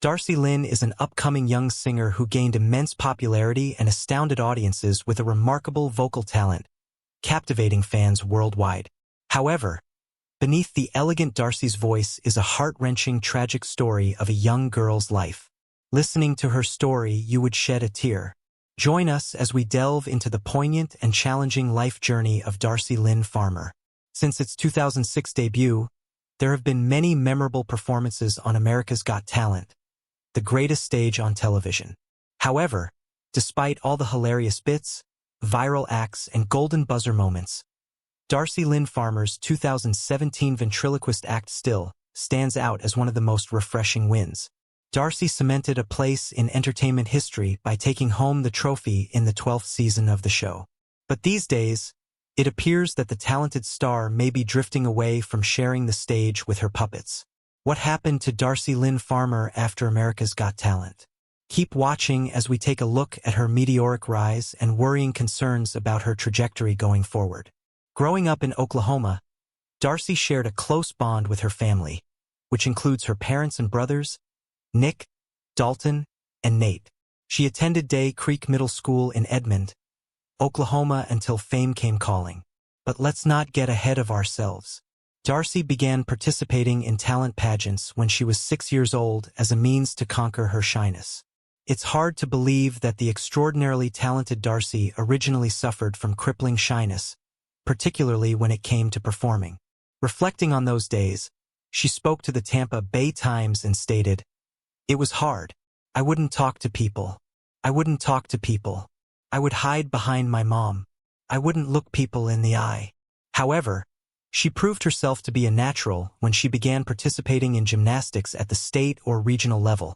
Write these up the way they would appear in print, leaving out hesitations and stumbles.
Darci Lynne is an upcoming young singer who gained immense popularity and astounded audiences with a remarkable vocal talent, captivating fans worldwide. However, beneath the elegant Darci's voice is a heart-wrenching, tragic story of a young girl's life. Listening to her story, you would shed a tear. Join us as we delve into the poignant and challenging life journey of Darci Lynne Farmer. Since its 2006 debut, there have been many memorable performances on America's Got Talent, the greatest stage on television. However, despite all the hilarious bits, viral acts, and golden buzzer moments, Darci Lynne Farmer's 2017 ventriloquist act still stands out as one of the most refreshing wins. Darci cemented a place in entertainment history by taking home the trophy in the 12th season of the show. But these days, it appears that the talented star may be drifting away from sharing the stage with her puppets. What happened to Darci Lynne Farmer after America's Got Talent? Keep watching as we take a look at her meteoric rise and worrying concerns about her trajectory going forward. Growing up in Oklahoma, Darci shared a close bond with her family, which includes her parents and brothers, Nick, Dalton, and Nate. She attended Day Creek Middle School in Edmond, Oklahoma until fame came calling. But let's not get ahead of ourselves. Darci began participating in talent pageants when she was 6 years old as a means to conquer her shyness. It's hard to believe that the extraordinarily talented Darci originally suffered from crippling shyness, particularly when it came to performing. Reflecting on those days, she spoke to the Tampa Bay Times and stated, "It was hard. I wouldn't talk to people. I wouldn't talk to people. I would hide behind my mom. I wouldn't look people in the eye." However, she proved herself to be a natural when she began participating in gymnastics at the state or regional level,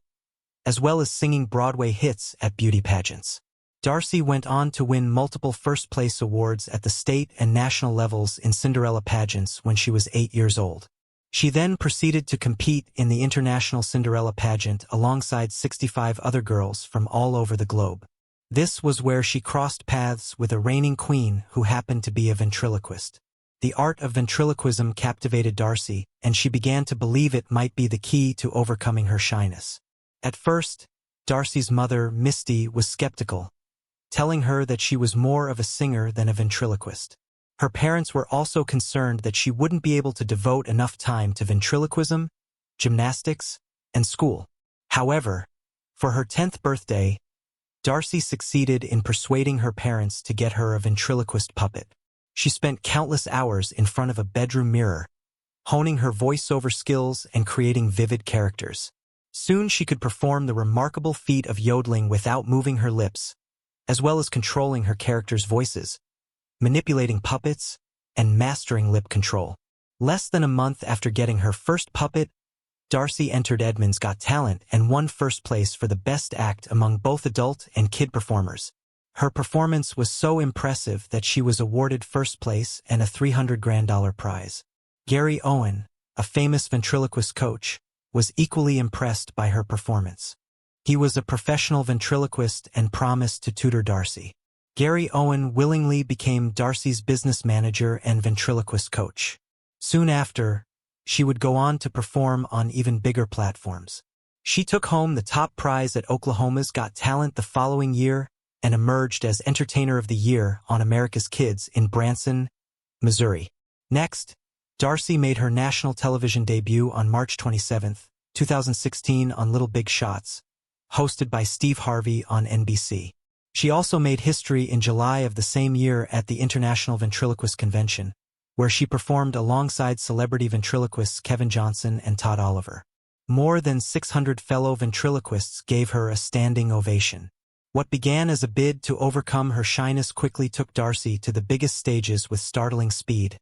as well as singing Broadway hits at beauty pageants. Darci went on to win multiple first-place awards at the state and national levels in Cinderella pageants when she was 8 years old. She then proceeded to compete in the International Cinderella pageant alongside 65 other girls from all over the globe. This was where she crossed paths with a reigning queen who happened to be a ventriloquist. The art of ventriloquism captivated Darci, and she began to believe it might be the key to overcoming her shyness. At first, Darci's mother, Misty, was skeptical, telling her that she was more of a singer than a ventriloquist. Her parents were also concerned that she wouldn't be able to devote enough time to ventriloquism, gymnastics, and school. However, for her 10th birthday, Darci succeeded in persuading her parents to get her a ventriloquist puppet. She spent countless hours in front of a bedroom mirror, honing her voiceover skills and creating vivid characters. Soon she could perform the remarkable feat of yodeling without moving her lips, as well as controlling her characters' voices, manipulating puppets, and mastering lip control. Less than a month after getting her first puppet, Darci entered Edmond's Got Talent and won first place for the best act among both adult and kid performers. Her performance was so impressive that she was awarded first place and a $300,000 prize. Gary Owen, a famous ventriloquist coach, was equally impressed by her performance. He was a professional ventriloquist and promised to tutor Darci. Gary Owen willingly became Darci's business manager and ventriloquist coach. Soon after, she would go on to perform on even bigger platforms. She took home the top prize at Oklahoma's Got Talent the following year and emerged as Entertainer of the Year on America's Kids in Branson, Missouri. Next, Darci made her national television debut on March 27, 2016 on Little Big Shots, hosted by Steve Harvey on NBC. She also made history in July of the same year at the International Ventriloquist Convention, where she performed alongside celebrity ventriloquists Kevin Johnson and Todd Oliver. More than 600 fellow ventriloquists gave her a standing ovation. What began as a bid to overcome her shyness quickly took Darci to the biggest stages with startling speed,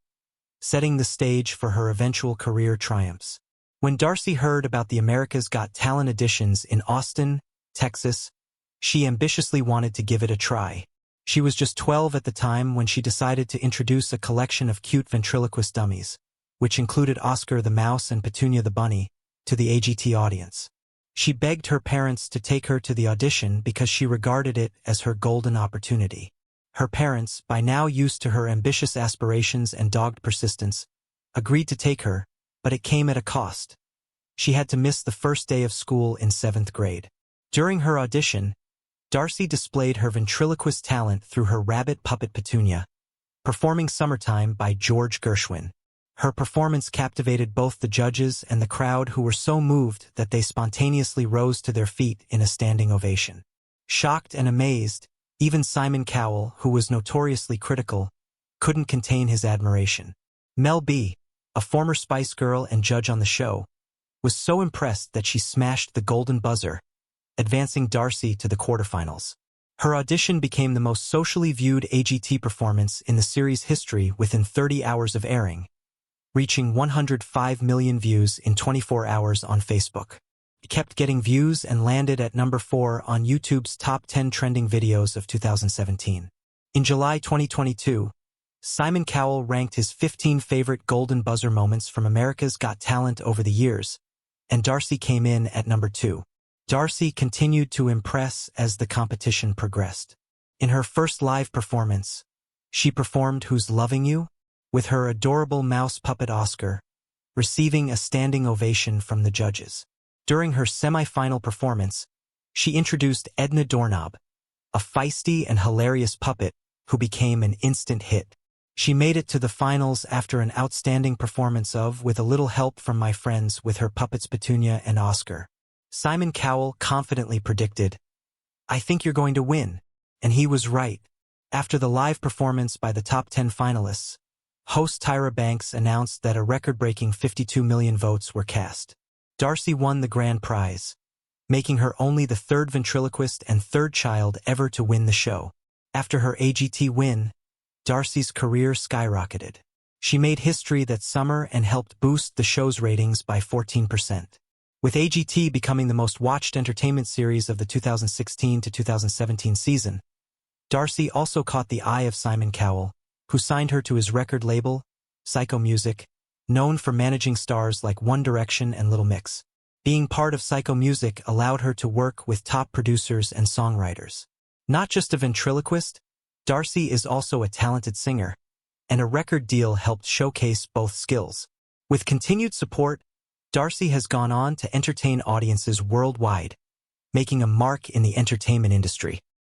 setting the stage for her eventual career triumphs. When Darci heard about the America's Got Talent auditions in Austin, Texas, she ambitiously wanted to give it a try. She was just 12 at the time when she decided to introduce a collection of cute ventriloquist dummies, which included Oscar the Mouse and Petunia the Bunny, to the AGT audience. She begged her parents to take her to the audition because she regarded it as her golden opportunity. Her parents, by now used to her ambitious aspirations and dogged persistence, agreed to take her, but it came at a cost. she had to miss the first day of school in 7th grade. During her audition, Darci displayed her ventriloquist talent through her rabbit puppet Petunia, performing Summertime by George Gershwin. Her performance captivated both the judges and the crowd, who were so moved that they spontaneously rose to their feet in a standing ovation. Shocked and amazed, even Simon Cowell, who was notoriously critical, couldn't contain his admiration. Mel B, a former Spice Girl and judge on the show, was so impressed that she smashed the golden buzzer, advancing Darci to the quarterfinals. Her audition became the most socially viewed AGT performance in the series' history within 30 hours of airing, reaching 105 million views in 24 hours on Facebook. It kept getting views and landed at number 4 on YouTube's top 10 trending videos of 2017. In July 2022, Simon Cowell ranked his 15 favorite golden buzzer moments from America's Got Talent over the years, and Darci came in at number 2. Darci continued to impress as the competition progressed. In her first live performance, she performed Who's Loving You with her adorable mouse puppet Oscar, receiving a standing ovation from the judges. During her semi-final performance, she introduced Edna Doorknob, a feisty and hilarious puppet who became an instant hit. She made it to the finals after an outstanding performance of With a Little Help from My Friends with her puppets Petunia and Oscar. Simon Cowell confidently predicted, "I think you're going to win," and he was right. After the live performance by the top 10 finalists, host Tyra Banks announced that a record-breaking 52 million votes were cast. Darci won the grand prize, making her only the third ventriloquist and third child ever to win the show. After her AGT win, Darci's career skyrocketed. She made history that summer and helped boost the show's ratings by 14%. With AGT becoming the most watched entertainment series of the 2016 to 2017 season, Darci also caught the eye of Simon Cowell, who signed her to his record label, Psycho Music, known for managing stars like One Direction and Little Mix. Being part of Psycho Music allowed her to work with top producers and songwriters. Not just a ventriloquist, Darci is also a talented singer, and a record deal helped showcase both skills. With continued support, Darci has gone on to entertain audiences worldwide, making a mark in the entertainment industry.